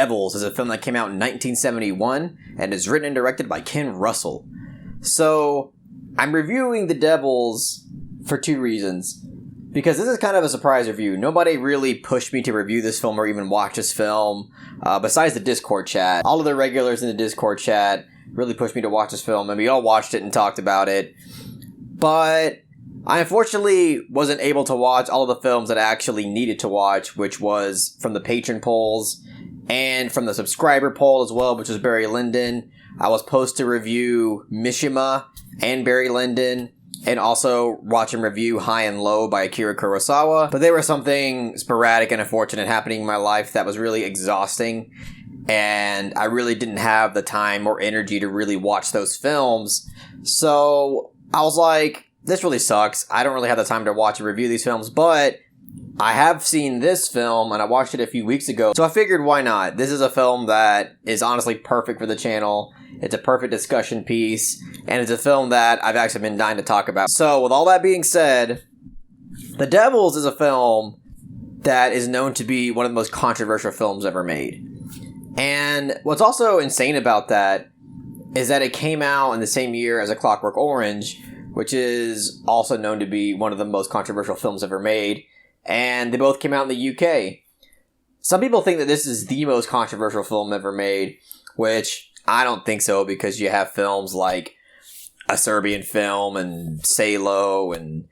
Devils is a film that came out in 1971 and is written and directed by Ken Russell. So, I'm reviewing The Devils for two reasons. Because this is kind of a surprise review. Nobody really pushed me to review this film or even watch this film, besides the Discord chat. All of the regulars in the Discord chat really pushed me to watch this film, and we all watched it and talked about it. But I unfortunately wasn't able to watch all of the films that I actually needed to watch, which was from the patron polls and from the subscriber poll as well, which was Barry Lyndon. I was supposed to review Mishima and Barry Lyndon, and also watch and review High and Low by Akira Kurosawa. But there was something sporadic and unfortunate happening in my life that was really exhausting, and I really didn't have the time or energy to really watch those films. So I was like, this really sucks. I don't really have the time to watch and review these films, but I have seen this film, and I watched it a few weeks ago, so I figured why not? This is a film that is honestly perfect for the channel. It's a perfect discussion piece, and it's a film that I've actually been dying to talk about. So, with all that being said, The Devils is a film that is known to be one of the most controversial films ever made. And what's also insane about that is that it came out in the same year as A Clockwork Orange, which is also known to be one of the most controversial films ever made. And they both came out in the UK. Some people think that this is the most controversial film ever made, which I don't think so, because you have films like A Serbian Film and Salo and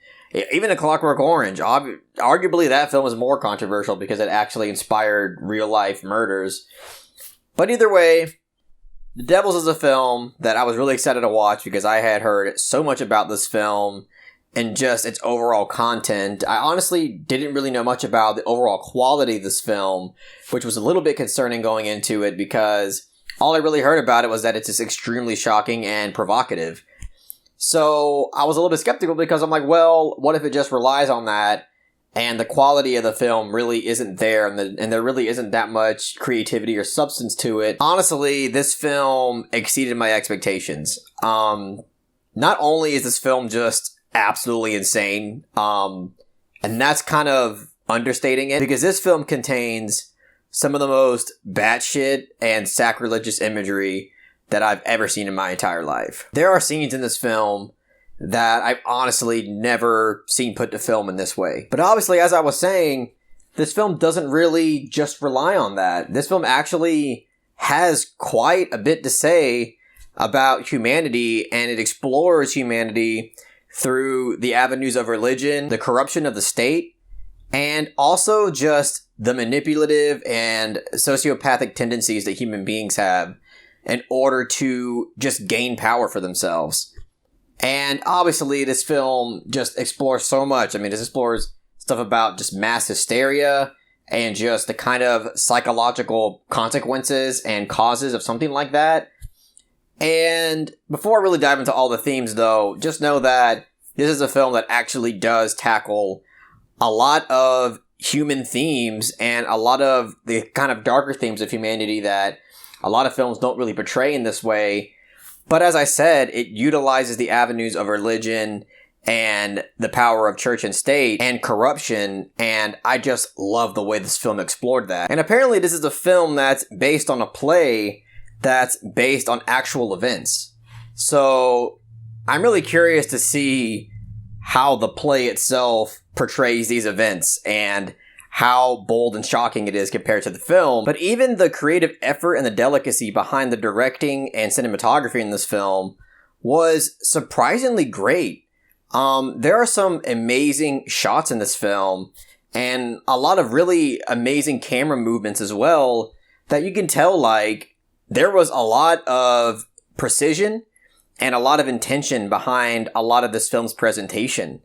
even A Clockwork Orange. Arguably that film is more controversial because it actually inspired real-life murders. But either way, The Devils is a film that I was really excited to watch because I had heard so much about this film and just its overall content. I honestly didn't really know much about the overall quality of this film, which was a little bit concerning going into it because all I really heard about it was that it's just extremely shocking and provocative. So I was a little bit skeptical because I'm like, well, what if it just relies on that and the quality of the film really isn't there and there really isn't that much creativity or substance to it? Honestly, this film exceeded my expectations. Not only is this film just absolutely insane, and that's kind of understating it, because this film contains some of the most batshit and sacrilegious imagery that I've ever seen in my entire life. There are scenes in this film that I've honestly never seen put to film in this way. But obviously, as I was saying, this film doesn't really just rely on that. This film actually has quite a bit to say about humanity, and it explores humanity through the avenues of religion, the corruption of the state, and also just the manipulative and sociopathic tendencies that human beings have in order to just gain power for themselves. And obviously, this film just explores so much. I mean, it explores stuff about just mass hysteria and just the kind of psychological consequences and causes of something like that. And before I really dive into all the themes, though, just know that this is a film that actually does tackle a lot of human themes and a lot of the kind of darker themes of humanity that a lot of films don't really portray in this way. But as I said, it utilizes the avenues of religion and the power of church and state and corruption, and I just love the way this film explored that. And apparently this is a film that's based on a play that's based on actual events. So I'm really curious to see how the play itself portrays these events and how bold and shocking it is compared to the film. But even the creative effort and the delicacy behind the directing and cinematography in this film was surprisingly great. There are some amazing shots in this film and a lot of really amazing camera movements as well that you can tell, like, there was a lot of precision and a lot of intention behind a lot of this film's presentation.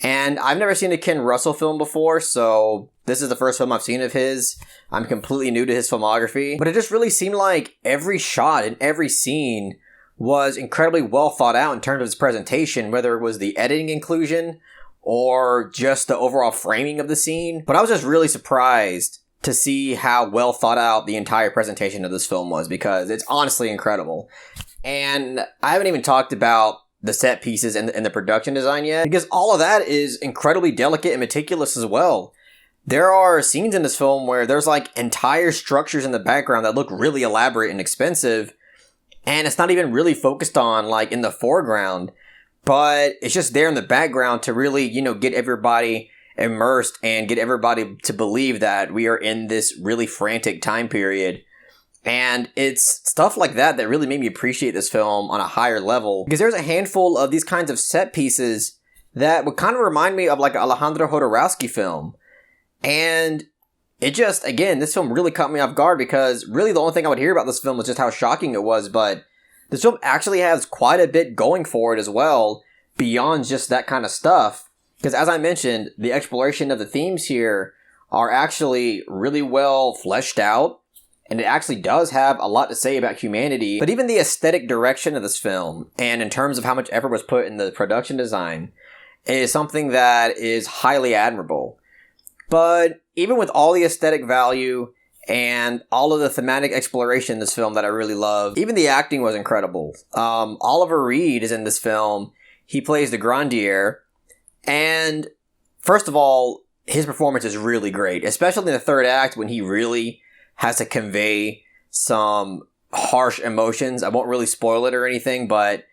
And I've never seen a Ken Russell film before, so this is the first film I've seen of his. I'm completely new to his filmography, but it just really seemed like every shot and every scene was incredibly well thought out in terms of its presentation, whether it was the editing inclusion or just the overall framing of the scene. But I was just really surprised to see how well thought out the entire presentation of this film was, because it's honestly incredible. And I haven't even talked about the set pieces and the production design yet, because all of that is incredibly delicate and meticulous as well. There are scenes in this film where there's like entire structures in the background that look really elaborate and expensive, and it's not even really focused on like in the foreground, but it's just there in the background to really, get everybody immersed and get everybody to believe that we are in this really frantic time period. And it's stuff like that that really made me appreciate this film on a higher level, because there's a handful of these kinds of set pieces that would kind of remind me of like an Alejandro Jodorowsky film. And it just, again, this film really caught me off guard, because really the only thing I would hear about this film was just how shocking it was, but this film actually has quite a bit going for it as well, beyond just that kind of stuff. Because as I mentioned, the exploration of the themes here are actually really well fleshed out, and it actually does have a lot to say about humanity. But even the aesthetic direction of this film, and in terms of how much effort was put in the production design, is something that is highly admirable. But even with all the aesthetic value and all of the thematic exploration in this film that I really love, even the acting was incredible. Oliver Reed is in this film. He plays the Grandier. And first of all, his performance is really great, especially in the third act when he really has to convey some harsh emotions. I won't really spoil it or anything, but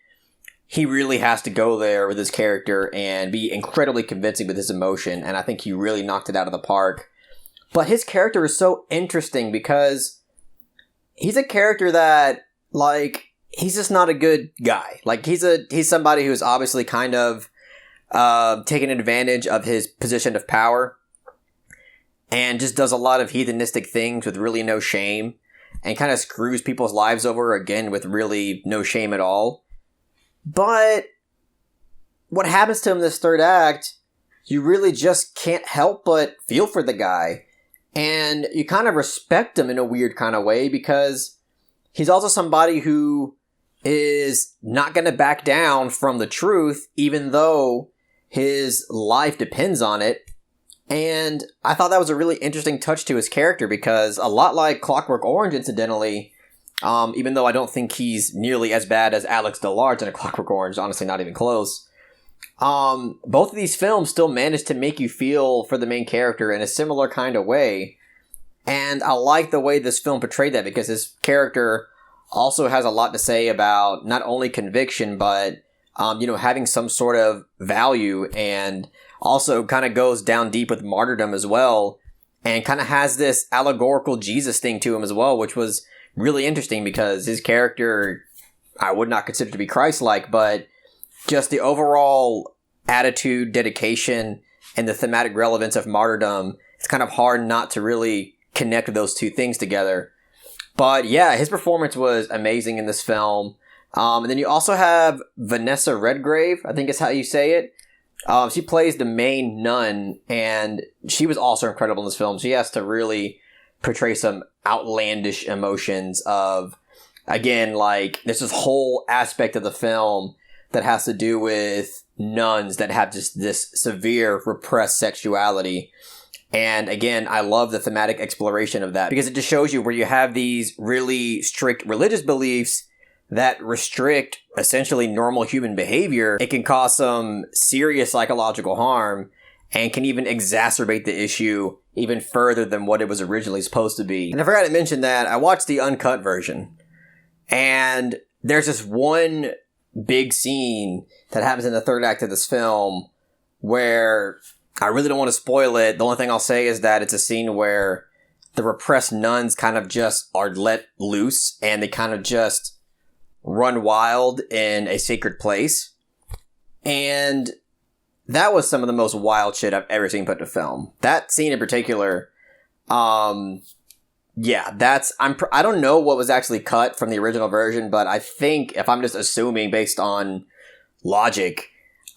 he really has to go there with his character and be incredibly convincing with his emotion, and I think he really knocked it out of the park. But his character is so interesting because he's a character that, like, he's just not a good guy. Like, he's somebody who's obviously kind of taken advantage of his position of power and just does a lot of heathenistic things with really no shame, and kind of screws people's lives over, again, with really no shame at all. But what happens to him in this third act, you really just can't help but feel for the guy. And you kind of respect him in a weird kind of way, because he's also somebody who is not going to back down from the truth, even though his life depends on it. And I thought that was a really interesting touch to his character, because a lot like Clockwork Orange, incidentally, even though I don't think he's nearly as bad as Alex DeLarge in A Clockwork Orange, honestly not even close, both of these films still manage to make you feel for the main character in a similar kind of way. And I like the way this film portrayed that, because his character also has a lot to say about not only conviction, but, having some sort of value, and also kind of goes down deep with martyrdom as well, and kind of has this allegorical Jesus thing to him as well, which was really interesting, because his character, I would not consider to be Christ-like, but just the overall attitude, dedication, and the thematic relevance of martyrdom, it's kind of hard not to really connect those two things together. But yeah, his performance was amazing in this film. And then you also have Vanessa Redgrave, I think is how you say it. She plays the main nun, and she was also incredible in this film. She has to really portray some outlandish emotions of, again, like, there's this whole aspect of the film that has to do with nuns that have just this severe repressed sexuality. And again, I love the thematic exploration of that, because it just shows you where you have these really strict religious beliefs that restrict essentially normal human behavior. It can cause some serious psychological harm and can even exacerbate the issue even further than what it was originally supposed to be. And I forgot to mention that I watched the uncut version, and there's this one big scene that happens in the third act of this film where I really don't want to spoil it. The only thing I'll say is that it's a scene where the repressed nuns kind of just are let loose, and they kind of just run wild in a sacred place. And that was some of the most wild shit I've ever seen put to film. That scene in particular, I don't know what was actually cut from the original version, but I think, if I'm just assuming based on logic,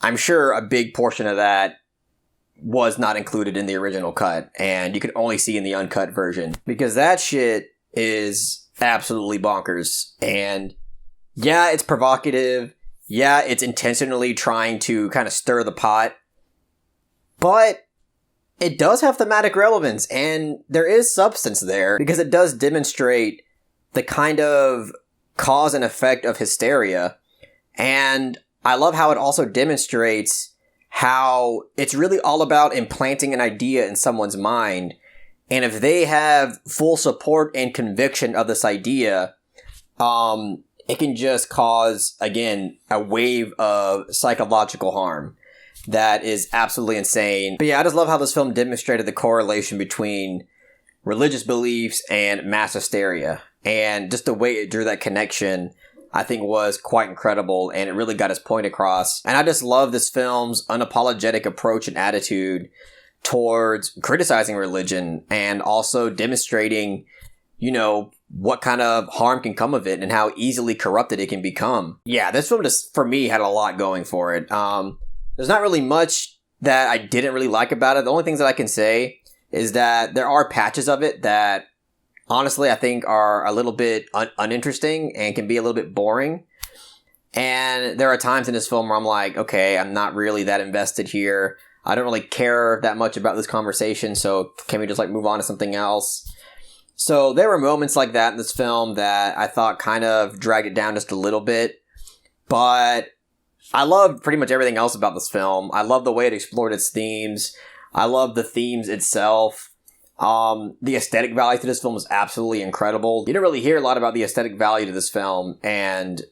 I'm sure a big portion of that was not included in the original cut, and you could only see in the uncut version, because that shit is absolutely bonkers. And yeah, it's provocative. Yeah, it's intentionally trying to kind of stir the pot, but it does have thematic relevance, and there is substance there, because it does demonstrate the kind of cause and effect of hysteria. And I love how it also demonstrates how it's really all about implanting an idea in someone's mind. And if they have full support and conviction of this idea, it can just cause, again, a wave of psychological harm that is absolutely insane. But yeah, I just love how this film demonstrated the correlation between religious beliefs and mass hysteria. And just the way it drew that connection, I think, was quite incredible, and it really got its point across. And I just love this film's unapologetic approach and attitude towards criticizing religion and also demonstrating, you know, what kind of harm can come of it and how easily corrupted it can become. Yeah, this film just, for me, had a lot going for it. There's not really much that I didn't really like about it. The only things that I can say is that there are patches of it that, honestly, I think are a little bit uninteresting and can be a little bit boring. And there are times in this film where I'm like, okay, I'm not really that invested here. I don't really care that much about this conversation, so can we just like move on to something else? So there were moments like that in this film that I thought kind of dragged it down just a little bit. But I loved pretty much everything else about this film. I love the way it explored its themes. I love the themes itself. The aesthetic value to this film was absolutely incredible. You don't really hear a lot about the aesthetic value to this film, and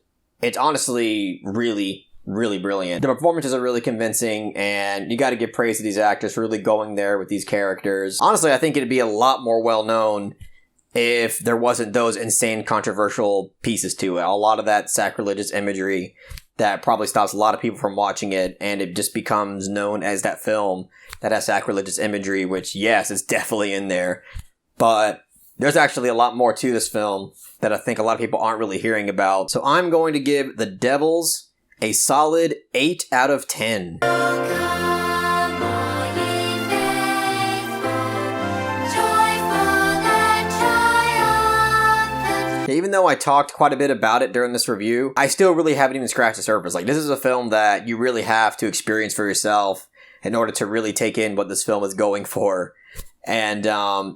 it's honestly really, really brilliant. The performances are really convincing, and you gotta give praise to these actors for really going there with these characters. Honestly, I think it'd be a lot more well-known if there wasn't those insane controversial pieces to it. A lot of that sacrilegious imagery that probably stops a lot of people from watching it, and it just becomes known as that film that has sacrilegious imagery, which, yes, it's definitely in there. But there's actually a lot more to this film that I think a lot of people aren't really hearing about. So I'm going to give The Devils a solid 8 out of 10. Even though I talked quite a bit about it during this review, I still really haven't even scratched the surface. Like, this is a film that you really have to experience for yourself in order to really take in what this film is going for. And,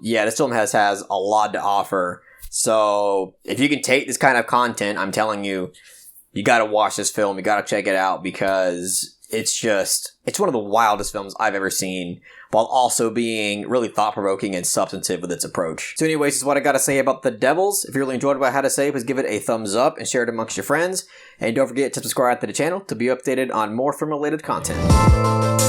yeah, this film has a lot to offer. So, if you can take this kind of content, I'm telling you, you gotta watch this film, you gotta check it out, because it's one of the wildest films I've ever seen, while also being really thought-provoking and substantive with its approach. So anyways, this is what I gotta say about The Devils. If you really enjoyed what I had to say, please give it a thumbs up and share it amongst your friends. And don't forget to subscribe to the channel to be updated on more film-related content.